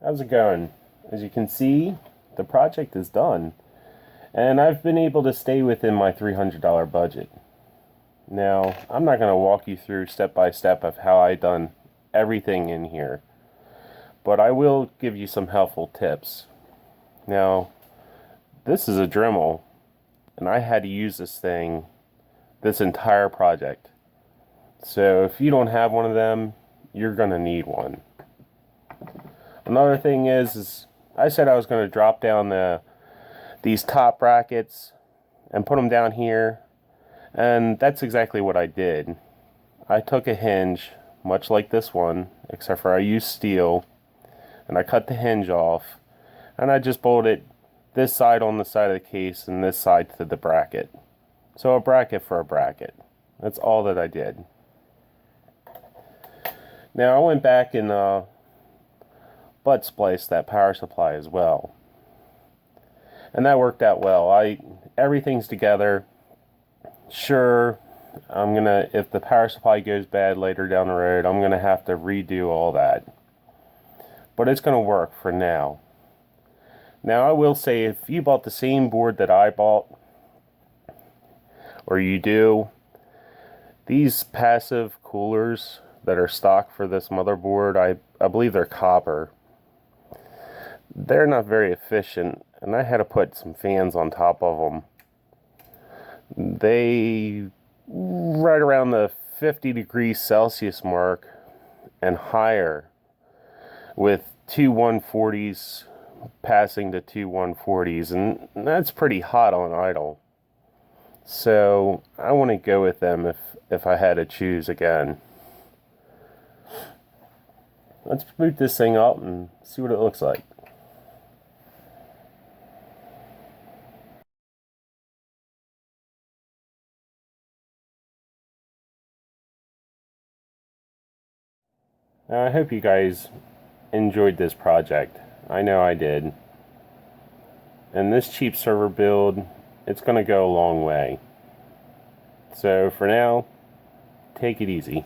How's it going? As you can see, the project is done, and I've been able to stay within my $300 budget. Now, I'm not going to walk you through step by step of how I done everything in here, but I will give you some helpful tips. Now, this is a Dremel, and I had to use this entire project. So if you don't have one of them, you're going to need one. Another thing is I said I was going to drop down these top brackets and put them down here, and that's exactly what I did. I took a hinge, much like this one, except for I used steel, and I cut the hinge off, and I just bolted this side on the side of the case and this side to the bracket. So a bracket for a bracket. That's all that I did. Now I went back and butt spliced that power supply as well, and that worked out well. Everything's together. Sure, if the power supply goes bad later down the road, I'm gonna have to redo all that, but it's gonna work for now. Now I will say, if you bought the same board that I bought, or you do, these passive coolers that are stock for this motherboard, I believe they're copper. They're not very efficient, and I had to put some fans on top of them. They right around the 50 degrees Celsius mark and higher, with two 140s passing to two 140s, and that's pretty hot on idle. So I want to go with them if I had to choose again. Let's boot this thing up and see what it looks like. Now, I hope you guys enjoyed this project. I know I did. And this cheap server build, it's going to go a long way. So for now, take it easy.